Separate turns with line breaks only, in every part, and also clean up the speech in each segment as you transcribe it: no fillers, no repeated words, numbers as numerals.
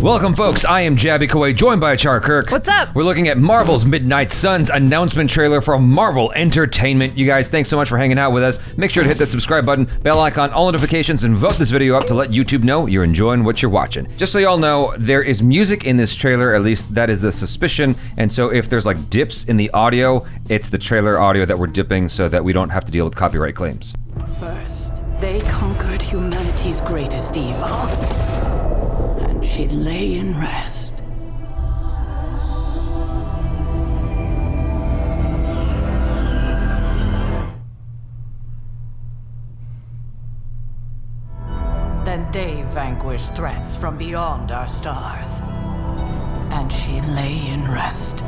Welcome, folks. I am Jaby Koay, joined by ACHARA KIRK.
What's up?
We're looking at Marvel's Midnight Suns announcement trailer from Marvel Entertainment. You guys, thanks so much for hanging out with us. Make sure to hit that subscribe button, bell icon, all notifications, and vote this video up to let YouTube know you're enjoying what you're watching. Just so y'all know, there is music in this trailer, at least that is the suspicion, and so if there's like dips in the audio, it's the trailer audio that we're dipping so that we don't have to deal with copyright claims.
First, they conquered humanity's greatest evil. She lay in rest. Then they vanquished threats from beyond our stars. And she lay in rest.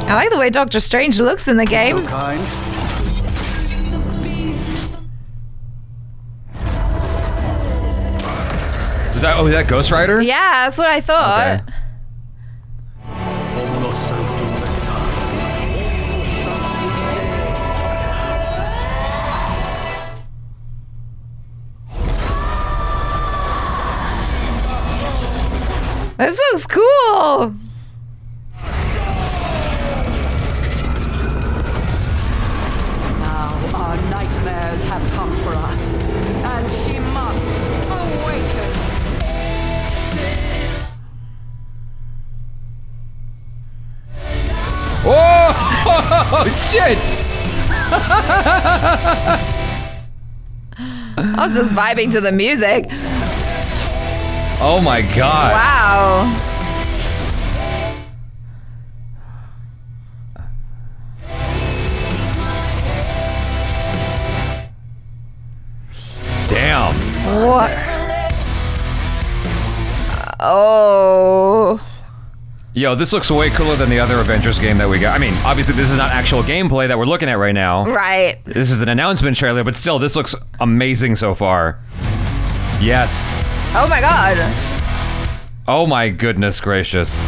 I like the way Doctor Strange looks in the game.
So kind.
Is that Ghost Rider?
Yeah, that's what I thought.
Okay.
This looks cool.
Now our nightmares have come for us, and she must awaken.
Oh, shit!
I was just vibing to the music.
Oh my god.
Wow.
Damn.
What? Oh.
Yo, this looks way cooler than the other Avengers game that we got. I mean, obviously this is not actual gameplay that we're looking at right now.
Right.
This is an announcement trailer, but still, this looks amazing so far. Yes.
Oh my god.
Oh my goodness gracious.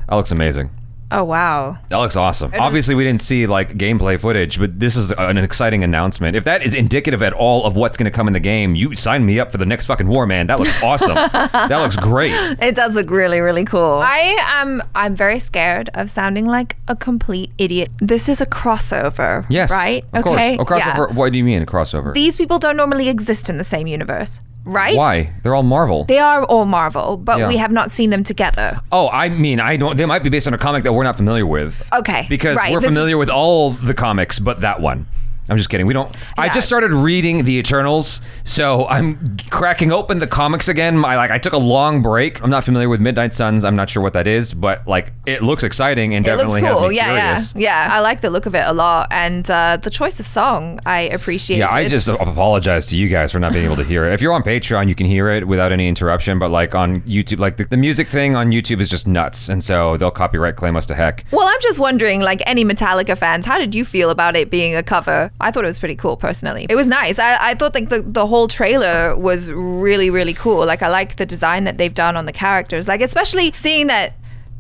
That looks amazing.
Oh wow.
That looks awesome. Obviously, we didn't see like gameplay footage, but this is an exciting announcement. If that is indicative at all of what's going to come in the game, you sign me up for the next fucking war, man. That looks awesome. That looks great.
It does look really, really cool. I'm very scared of sounding like a complete idiot. This is a crossover.
Yes.
Right?
Of course.
Okay.
A crossover.
Yeah.
What do you mean a crossover?
These people don't normally exist in the same universe, right?
Why? They're all Marvel.
They are all Marvel, but
Yeah.
we have not seen them together.
Oh, I mean, I don't. They might be based on a comic that we're not familiar with.
Okay,
Because
right,
we're
this-
familiar with all the comics, but that one. I'm just kidding. We don't. I
Yeah.
just started reading the Eternals, so I'm cracking open the comics again. I took a long break. I'm not familiar with Midnight Suns. I'm not sure what that is, but like it looks exciting and
It
definitely
looks cool.
has me
Yeah,
curious.
yeah. I like the look of it a lot, and the choice of song I appreciate.
Yeah, I just apologize to you guys for not being able to hear it. If you're on Patreon, you can hear it without any interruption, but like on YouTube, like the music thing on YouTube is just nuts, and so they'll copyright claim us to heck.
Well, I'm just wondering, like any Metallica fans, how did you feel about it being a cover? I thought it was pretty cool, personally. It was nice. I thought like the whole trailer was really, really cool. Like I like the design that they've done on the characters. Like especially seeing that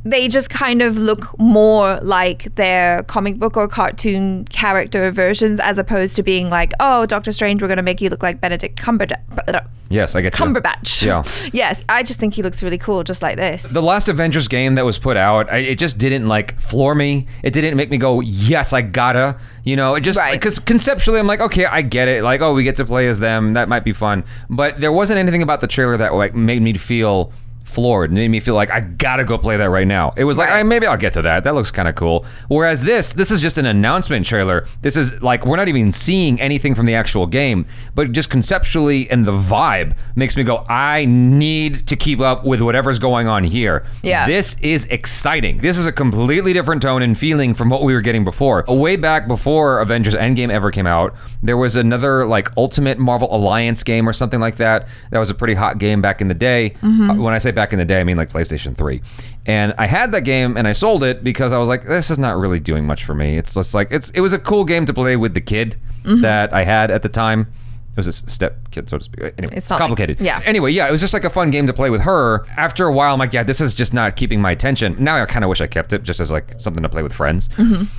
they just kind of look more like their comic book or cartoon character versions as opposed to being like, oh, Doctor Strange, we're going to make you look like Benedict Cumberbatch.
Yes, I get you.
Cumberbatch.
Yeah.
Yes, I just think he looks really cool just like this.
The last Avengers game that was put out, it just didn't like floor me. It didn't make me go, yes, I gotta. You know, it just,
Right.
because conceptually I'm like, okay, I get it. Like, oh, we get to play as them. That might be fun. But there wasn't anything about the trailer that like made me feel floored. It made me feel like I gotta go play that right now. It was like,
Right.
maybe I'll get to that. That looks kind of cool. Whereas this is just an announcement trailer. This is like, we're not even seeing anything from the actual game, but just conceptually and the vibe makes me go, I need to keep up with whatever's going on here.
Yeah.
This is exciting. This is a completely different tone and feeling from what we were getting before. Way back before Avengers Endgame ever came out, there was another like Ultimate Marvel Alliance game or something like that. That was a pretty hot game back in the day. When I say back in the day, I mean like PlayStation 3. And I had that game and I sold it because I was like, this is not really doing much for me. It's just like, it was a cool game to play with the kid that I had at the time. It was a step-kid, so to speak. Anyway,
It's not
complicated.
like- yeah.
Anyway, yeah, it was just like a fun game to play with her. After a while, I'm like, yeah, this is just not keeping my attention. Now I kind of wish I kept it just as like something to play with friends.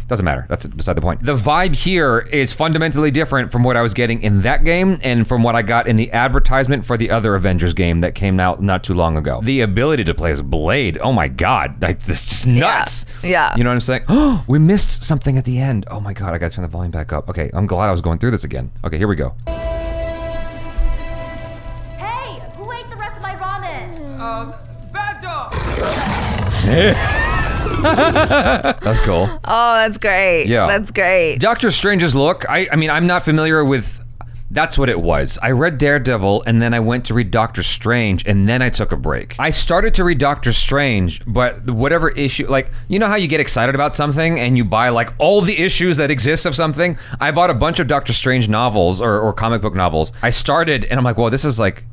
Doesn't matter. That's beside the point. The vibe here is fundamentally different from what I was getting in that game and from what I got in the advertisement for the other Avengers game that came out not too long ago. The ability to play as Blade, oh my God, like, this is just nuts.
Yeah.
You know what I'm saying? Oh, we missed something at the end. Oh my God, I gotta turn the volume back up. Okay, I'm glad I was going through this again. Okay, here we go.
Hey, who ate the rest of my ramen?
Bad dog!
That's cool.
Oh, that's great.
Yeah.
That's great.
Doctor Strange's look, I mean, I'm not familiar with, that's what it was. I read Daredevil and then I went to read Doctor Strange and then I took a break. I started to read Doctor Strange, but whatever issue, like, you know how you get excited about something and you buy like all the issues that exist of something? I bought a bunch of Doctor Strange novels or comic book novels. I started and I'm like, whoa, this is like,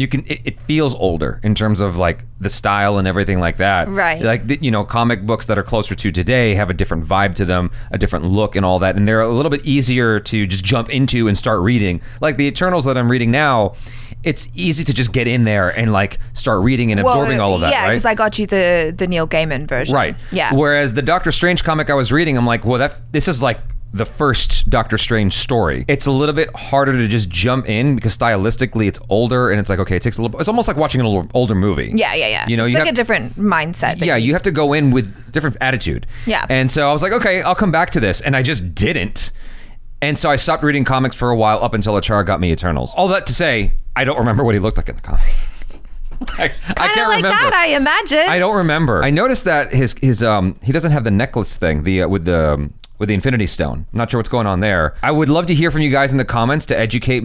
it feels older in terms of like the style and everything like that.
Right.
Like, you know, comic books that are closer to today have a different vibe to them, a different look and all that. And they're a little bit easier to just jump into and start reading. Like the Eternals that I'm reading now, it's easy to just get in there and like start reading and absorbing all of that,
yeah,
right?
because I got you the Neil Gaiman version.
Right.
Yeah.
Whereas the Doctor Strange comic I was reading, I'm like, well, this is like the first Doctor Strange story. It's a little bit harder to just jump in because stylistically it's older and it's like, okay, it takes a little, it's almost like watching an older movie.
Yeah.
You know,
it's
you
like
have,
a different mindset. that
yeah, you have to go in with different attitude.
Yeah.
And so I was like, okay, I'll come back to this. And I just didn't. And so I stopped reading comics for a while up until ACHARA got me Eternals. All that to say, I don't remember what he looked like in the comic. I can't
like
remember.
that, I imagine.
I don't remember. I noticed that his he doesn't have the necklace thing, with the Infinity Stone. I'm not sure what's going on there. I would love to hear from you guys in the comments to educate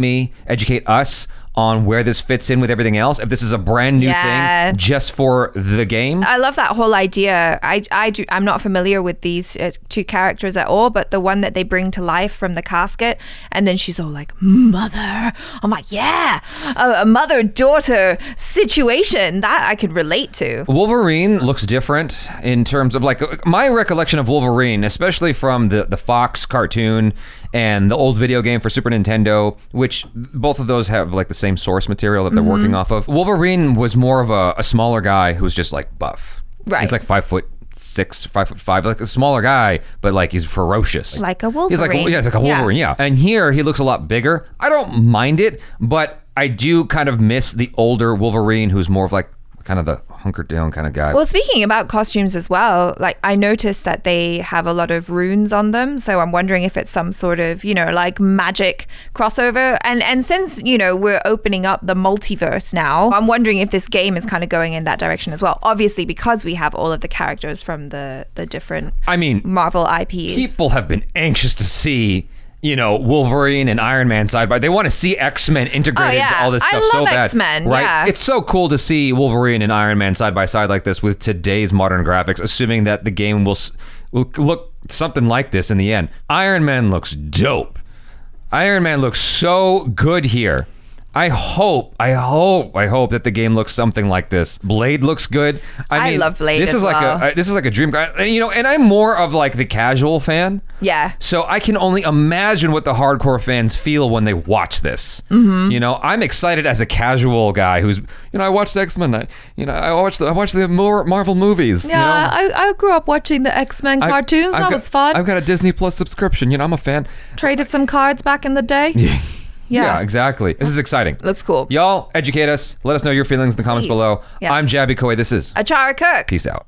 us on where this fits in with everything else. If this is a brand new thing just for the game.
I love that whole idea. I'm not familiar with these two characters at all, but the one that they bring to life from the casket, and then she's all like, mother. I'm like, yeah, a mother-daughter situation that I can relate to.
Wolverine looks different in terms of like my recollection of Wolverine, especially from the Fox cartoon and the old video game for Super Nintendo, which both of those have like the same source material that they're working off of. Wolverine was more of a smaller guy who's just like buff.
Right.
He's like 5'6", 5'5", like a smaller guy, but like he's ferocious.
Like a Wolverine.
He's like a Wolverine, yeah. And here he looks a lot bigger. I don't mind it, but I do kind of miss the older Wolverine who's more of like kind of the hunkered down kind of guy.
Well, speaking about costumes as well, like I noticed that they have a lot of runes on them. So I'm wondering if it's some sort of, like magic crossover. And since, we're opening up the multiverse now, I'm wondering if this game is kind of going in that direction as well. Obviously, because we have all of the characters from the different Marvel IPs.
People have been anxious to see Wolverine and Iron Man side by. They want to see X-Men integrated into all this stuff so bad.
I love X-Men,
right?
yeah.
It's so cool to see Wolverine and Iron Man side by side like this with today's modern graphics, assuming that the game will look something like this in the end. Iron Man looks dope. Iron Man looks so good here. I hope that the game looks something like this. Blade looks good. I mean,
love Blade.
This is like a dream. And I'm more of like the casual fan.
Yeah.
So I can only imagine what the hardcore fans feel when they watch this. Mm-hmm. I'm excited as a casual guy who's, I watched X-Men. I watched the Marvel movies.
Yeah, I grew up watching the X-Men cartoons. That was fun.
I've got a Disney Plus subscription. I'm a fan.
Traded some cards back in the day.
Yeah, exactly. This is exciting.
Looks cool.
Y'all, educate us. Let us know your feelings in the comments below.
Yeah.
I'm Jaby Koay. This is
ACHARA KIRK.
Peace out.